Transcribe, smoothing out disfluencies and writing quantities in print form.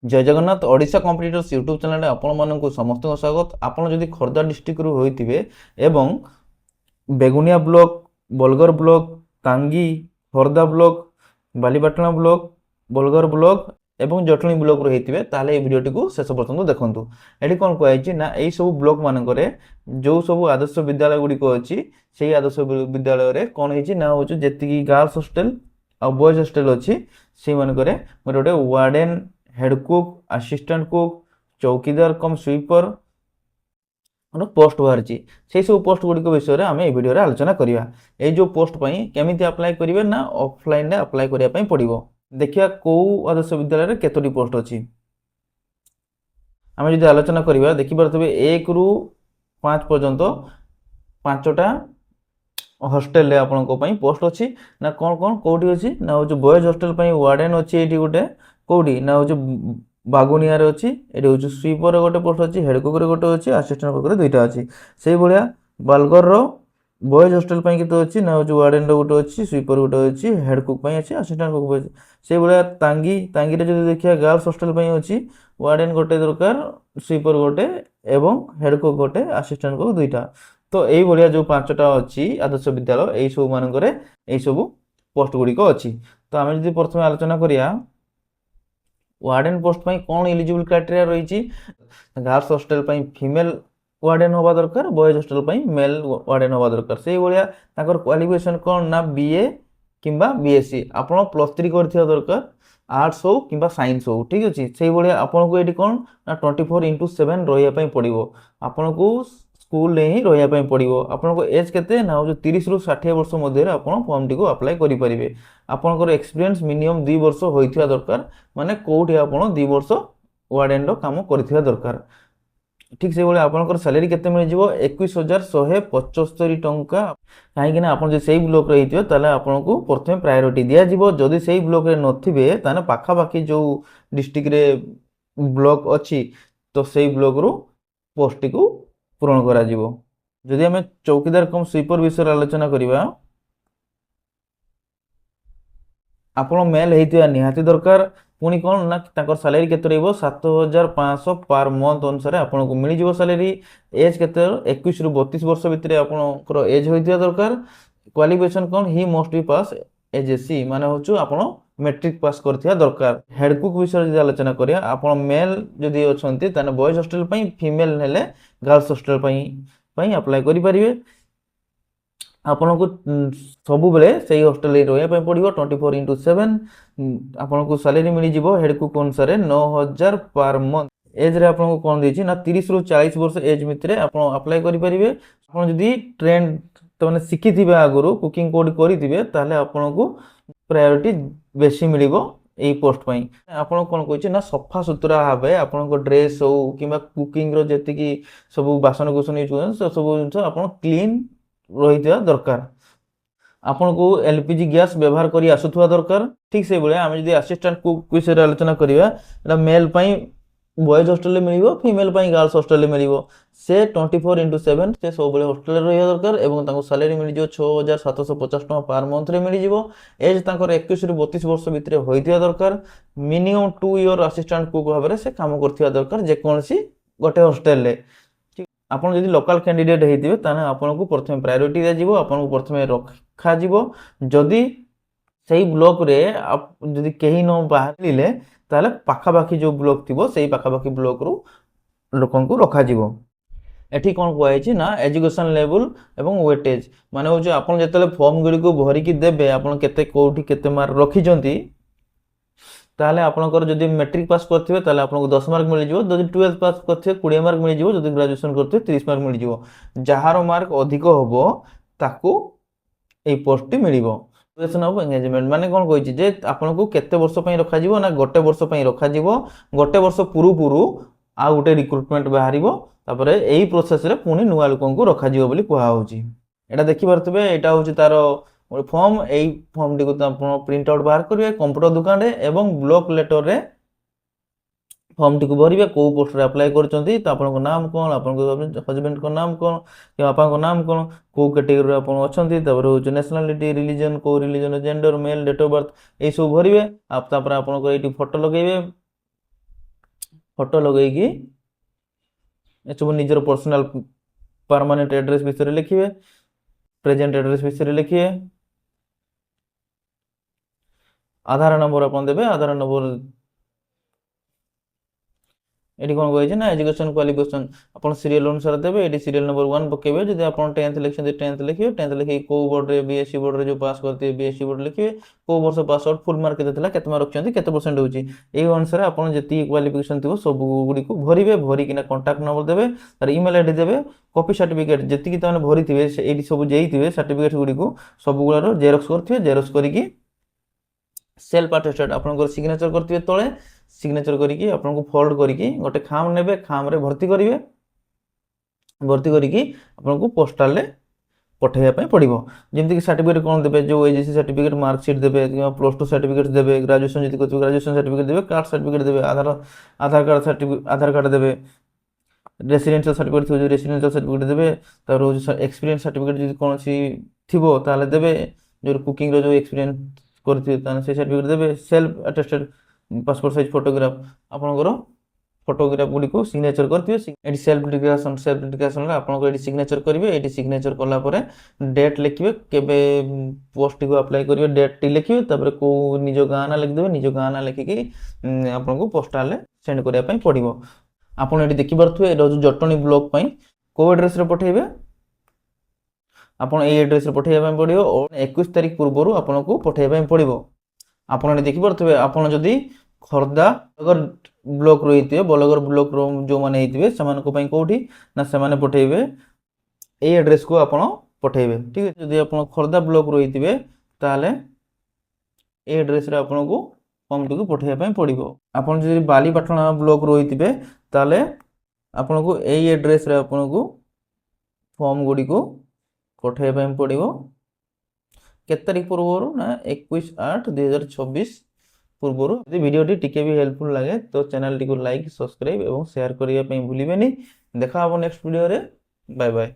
जय Jagannath Odisha competitors YouTube channel आपण मानक समस्त स्वागत। आपण जदि खोर्धा डिस्ट्रिक्ट रु होइतिबे एवं Begunia block, Bolagarh block, Tangi, Khordha block, Balipatna block, Bolagarh block एवं जटणी ब्लॉक रु होइतिबे ताले ए वीडियोटी को शेष पर्यंत देखंतु। एठी कोन कहैछि ना एई सब ब्लॉक मानकरे जो सब आदर्श विद्यालय गुडी को अछि सेही आदर्श विद्यालय रे कोन हैछि ना होछु जेतिकी गर्ल्स हॉस्टल आ बॉयज हॉस्टल अछि सेही मानकरे गोटे warden, head cook, assistant cook, चौकीदार कम स्वीपर पोस्ट बाहरी से सब पोस्ट गुड़िक विषय में आम ये वीडियो आलोचना करवा। ये जो पोस्ट केमी अप्लाई करेंगे ना ऑफलाइन अप्लाई करने पड़ो। देखिए कौ आदर्श विद्यालय केतोटी पोस्ट अच्छी आम जो आलोचना करवा देखिपे 1 ରୁ 5 पर्यंत 5टा हॉस्टल रे आपन को पई पोस्ट अच्छी ना कौन कौन कौटी अच्छी ना हो बॉयज हॉस्टल वार्डन अच्छी ये गोटे कौटी ना हो बागुनिया अच्छी ये हूँ स्वीपर गोटे पोस्ट अच्छी, हेड कुक गोटे अच्छी, असिस्टेंट कुक दुईटा अच्छी। से भाया बालगर बॉयज हॉस्टल केते अच्छी ना हूँ वार्डन गोटे अच्छी, स्वीपर गोटे अच्छी, हेड कुक अच्छी, असिस्टेंट कुक अच्छी। से भाया तांगी तांगी जो देखिए गर्ल्स हॉस्टल अच्छी वार्डन गोटे दरकार, स्वीपर गोटे एवं हेड कुक गोटे, असिस्टेंट कुक दुईटा। तो यही भाया जो 5टा अच्छी आदर्श विद्यालय यही सब मानक सब पोस्ट गुड़िक अच्छी। तो आम जो प्रथम आलोचना करिया वार्डन पोस्ट कौन एलिजिबल क्राइटेरिया रही। गर्ल्स हॉस्टल फीमेल वार्डन हवा दरकार, बॉयज हॉस्टल मेल वार्डन हवा दरकार। से भाया क्वालिफिकेशन कौन ना बीए किंबा बीएससी आपन +3 कर दरकार, आर्ट्स हो कि साइंस हो, ठीक अच्छे। से भाया आपन को ये कौन ना 24/7 रही पड़ो। आपन को स्कूल ही रही पड़ो। आपन को एज केते ना 30 ରୁ 60 वर्ष मध्य आपन फॉर्म टी को अप्लाई करि परिबे। आपनकर एक्सपीरियंस मिनिमम 2 वर्ष होइथिया दरकार, माने कोठी आपन 2 वर्ष वार्डन रो काम करथिया दरकार। ठीक से भाई आपनकर सैलरी केते मिल जिवो 21,175 टंका। काहेकि ना आपन जे सेही ब्लॉक रे हिथियो ताले आपन को प्रथमे प्रायोरिटी दिया जिवो। जदि सेही ब्लॉक रे नथिबे ताने पाखा पाखी जो डिस्ट्रिक्ट रे ब्लॉक अछि तो सेही ब्लॉक रो पोस्ट टी को पूरण करा जिवो। जदि हमें चौकीदार कम स्वीपर विषय आलोचना करिवा आपण मेल होता निहाती दरकार। पुणी कौन ना ताकर सैलरी केते रहइबो 7,500 पर मंथ अनुसार आपन को मिल जिवो सैलरी। एज केते 21 ରୁ 32 वर्ष भितर आपनकर एज होइतिया दरकार। क्वालिफिकेशन कौन he must be pass HSC माने होचु आपन मैट्रिक पास करथिया दरकार। हेड कुक विषय जे आलोचना करिया आपन मेल जदि अछंती ताने बॉयज हॉस्टल पई, फीमेल नेले गर्ल्स हॉस्टल पई अप्लाई करि परिबे। आपन को सब बेले से हॉस्टल रहा पड़ो 24/7। आपन को सैलरी मिल जिवो हेड कुक अनुसार 9,000 पर मंथ। एज रे आपन को कौन देछि ना 30 ରୁ 40 वर्ष एज भितर आपन अप्लाई करि परिबे। आपन जदि ट्रेंड तो माने सिखिथिबे आगुरु कुकिंग कोड करिथिबे ताले आपन को प्रायोरिटी बेसी मिलिबो एई पोस्ट पई। आपन कोन कहछि ना सफा सुतरा भाबे आपन को ड्रेस हो किबा कुकिंग रो जेतिकी सब बासन कुसन यूज करन सब जिंस आपन क्लीन रही दरकार। आपन को एलपीजी गैस व्यवहार करी आसुथुआ दरकार। ठीक से भाया आम जो असिस्टेंट कुक विषय आलोचना करवा मेल बॉयज हॉस्टल मिलिबो, फीमेल गर्ल्स हॉस्टल मिलिबो। से 24/7 से सब हॉस्टल रही दरकार एवं ताको सैलरी मिल जिवो 6,750 टका पर मंथ रे मिल जिवो। एज ताकर 21 ରୁ 32 वर्ष भितर होइतिया दरकार। मिनिमम 2 इयर असिस्टेंट कुक भाबरे से काम करथिया दरकार जे कोनसी गोटे हॉस्टल रे। आपन जदि लोकल कैंडिडेट हेतिबे ताने आपन को प्रथमे प्रायोरिटी दिया जिवो, आपन को प्रथमे रखा जिवो। जदि सेही ब्लॉक रे आप जदि केही न बाहरिले ताले पाखा पाखी जो ब्लॉक थिबो सेही पाखा पाखी ब्लॉक रो लोकन को रखा जिवो। एठी कोन कहै ना एजुकेशन लेवल एवं वेटेज माने हो जो आपन जेतले फॉर्म गुडी को भरि कि देबे आपन केते कोठी केते मार्क रखिजंती ताले आपनकर जदि मैट्रिक पास करथिबे ताले आपनको 10 मार्क मिल जिवो। जदि 12th पास करथिबे 20 मार्क मिल जिवो। जदि ग्रेजुएशन करथिबे 30 मार्क मिल जिवो। जहारो मार्क अधिक होबो ताकू ए पोस्ट टी मिलिबो। ड्यूरेशन ऑफ एंगेजमेंट माने कोन कहिछि जे आपनको केते वर्ष पई रखा जिवो ना गोटे वर्ष पई रखा जिवो। गोटे वर्ष पुरु पुरु आ गोटे रिक्रुटमेंट बाहरिबो तापरे एही प्रोसेस रे पुनी नुवा लोकन को रखा जिवो बोली कुहा होछि। एटा देखि पारतबे एटा होछि तारो फॉर्म। एही फॉर्म टी को आपण प्रिंट आउट बाहर करिवे कंप्यूटर दुकान रे एवं ब्लॉक लेटर रे फॉर्म टी को भरिवे। को पोस्ट रे अप्लाई करचंती तो आपन को नाम कोन, आपन को हस्बैंड को नाम कोन कि आपन को नाम कोन, को कैटेगरी रे आपन अछंती, तबरे हो नेशनलिटी, रिलीजन को religion, gender, male, date of birth ए सब भरिवे। आप तापर आपन को एटी फोटो लगेइबे। ଫଟୋ ଲଗେଇକି ଏସବୁ ନିଜର ପର୍ସନାଲ ପରମାନେଣ୍ଟ ଆଡ୍ରେସ୍ ବିଷୟରେ ଲେଖିବେ, ପ୍ରେଜେଣ୍ଟ ଆଡ୍ରେସ୍ ବିଷୟରେ ଲେଖିବେ, ଆଧାର ନମ୍ବର ଆପଣ ଦେବେ, ଆଧାର ନମ୍ବର এটি কোন কইছে না এডুকেশন কোয়ালিফিকেশন ଆପଣ ସିରିଏଲ ଅନୁସାରେ ଦେବେ। ଏଠି ସିରିଏଲ ନମ୍ବର 1 ପକେଇବେ। ଯଦି ଆପଣ 10th ଲେଖିଛନ୍ତି 10th ଲେଖିବେ। 10th ଲେଖିକି କୋଉ ବୋର୍ଡରେ ବିଏସସି ବୋର୍ଡରେ ଯୋଉ ପାସ୍ କରିଥିବେ ବିଏସସି ବୋର୍ଡ ଲେଖିବେ। କୋଉ ବର୍ଷ ପାସ୍ ଆଉଟ୍, ଫୁଲ୍ ମାର୍କ କେତେ ଥିଲା, କେତେ ମାର୍କ ରଖିଛନ୍ତି, କେତେ ପରସେଣ୍ଟ ହେଉଛି, ଏଇ ଅନୁସାରେ ଆପଣ ଯେତିକି କ୍ୱାଲିଫିକେସନ ଥିବ ସବୁ ଗୁଡ଼ିକୁ ଭରିବେ। ଭରିକିନା କଣ୍ଟାକ୍ଟ ନମ୍ବର ଦେବେ, ତାର ଇମେଲ ଆଇଡି ଦେବେ, କପି ସାର୍ଟିଫିକେଟ ଯେତିକି ତାମାନେ ଭରିଥିବେ ଏଇଠି ସବୁ ଦେଇଥିବେ ସାର୍ଟିଫିକେଟ ଗୁଡ଼ିକୁ ସବୁଗୁଡ଼ାର ଜେରକ୍ସ କରିଥିବେ। ଜେରକ୍ସ କରିକି সেলফ আটেস্টেড আপনার সিগনেচর করতে তলে সিগনেচর করিকি আপনার ফোল্ড করিকি গোটে খাম নেবে, খামরে ভর্তি করবে। ভর্তি করিকি আপনার পোস্টালে পঠাইয়া পাই পড়িব। যেমিতিকি সার্টিফিকেট কোন দেবে, যে এজিসি সার্টিফিকেট, মার্কশিট দেবে, কিংবা প্লস টু সার্টিফিকেট দেবে, গ্রাজুয়েশন যদি করতে গ্রাজুয়েশন সার্টিফিকেট দেবে, কাস্ট সার্টিফিকেট দেবে, আধার কার্ড সার্টিফিকেট, আধার কার্ড দেবে, রেসিডেন্সিয়াল সার্টিফিকেট থাকবে যদি রেসিডেন্সিয়াল সার্টিফিকেট দেবে। তারপর হচ্ছে এক্সপিরিয়েন্স সার্টিফিকেট যদি কোনসি থিব তাহলে দেবে, যে কুকিং র যে এক্সপিরিয়েন্স କରିଥିବେ ତାହେଲେ সেই ସାର୍ଟିଫିକେଟ୍ ଦେବେ। Self attested passport size photograph ଆପଣଙ୍କର ଫଟୋଗ୍ରାଫ ଗୁଡ଼ିକୁ ସିଗ୍ନେଚର କରିଥିବେ। ଏଠି ସେଲ୍ଫ ଡିକ୍ଲାରେସନରେ ଆପଣଙ୍କ ଏଠି ସିଗ୍ନେଚର କରିବେ। ଏଠି ସିଗ୍ନେଚର କଲା ପରେ ଡେଟ୍ ଲେଖିବେ, କେବେ ପୋଷ୍ଟଟିକୁ ଆପ୍ଲାଏ କରିବେ ଡେଟ୍ଟି ଲେଖିବେ। ତାପରେ କେଉଁ ନିଜ ଗାଁ ନାଁ ଲେଖିଦେବେ। ନିଜ ଗାଁ ନାଁ ଲେଖିକି ଆପଣଙ୍କୁ ପୋଷ୍ଟାଲରେ ସେଣ୍ଡ କରିବା ପାଇଁ ପଡ଼ିବ। ଆପଣ ଏଠି ଦେଖିପାରୁଥିବେ ଏଇଟା ହେଉଛି ଜଟଣୀ ବ୍ଲକ ପାଇଁ। କେଉଁ ଆଡ୍ରେସରେ ପଠାଇବେ, ଆପଣ এই ଆଡ୍ରେସରେ ପଠାଇବା ପାଇଁ ପଡ଼ିବ ଓ 21 ତାରିଖ ପୂର୍ବରୁ ଆପଣଙ୍କୁ ପଠାଇବା ପାଇଁ ପଡ଼ିବ। ଆପଣ ଏଠି ଦେଖିପାରୁଥିବେ, ଆପଣ ଯଦି ଖୋର୍ଦ୍ଧା ବ୍ଲକରୁ ହେଇଥିବେ, ବଲଗଡ଼ ବ୍ଲକର ଯେଉଁମାନେ ହେଇଥିବେ ସେମାନଙ୍କ ପାଇଁ କେଉଁଠି ନା ସେମାନେ ପଠାଇବେ এই ଆଡ୍ରେସକୁ ଆପଣ ପଠାଇବେ। ଠିକ୍ ଅଛି। ଯଦି ଆପଣ ଖୋର୍ଦ୍ଧା ବ୍ଲକରୁ ହେଇଥିବେ ତାହେଲେ এই ଆଡ୍ରେସରେ ଆପଣଙ୍କୁ ଫର୍ମଟିକୁ ପଠାଇବା ପାଇଁ ପଡ଼ିବ। ଆପଣ ଯଦି ବାଲିପାଟଣା ବ୍ଲକରୁ ହେଇଥିବେ ତାହେଲେ ଆପଣଙ୍କୁ এই ଆଡ୍ରେସରେ ଆପଣଙ୍କୁ ଫର୍ମ ଗୁଡ଼ିକୁ ପଠାଇବା ପାଇଁ ପଡ଼ିବ। କେତେ ତାରିଖ ପୂର୍ବରୁ ନା 21/8/2024 ପୂର୍ବରୁ। ଯଦି ଭିଡ଼ିଓଟି ଟିକେ ବି ହେଲ୍ପଫୁଲ୍ ଲାଗେ ତ ଚ୍ୟାନେଲଟିକୁ ଲାଇକ୍, ସବସ୍କ୍ରାଇବ୍ ଏବଂ ସେୟାର କରିବା ପାଇଁ ଭୁଲିବେନି। ଦେଖା ହେବ ନେକ୍ସଟ ଭିଡ଼ିଓରେ। Bye bye.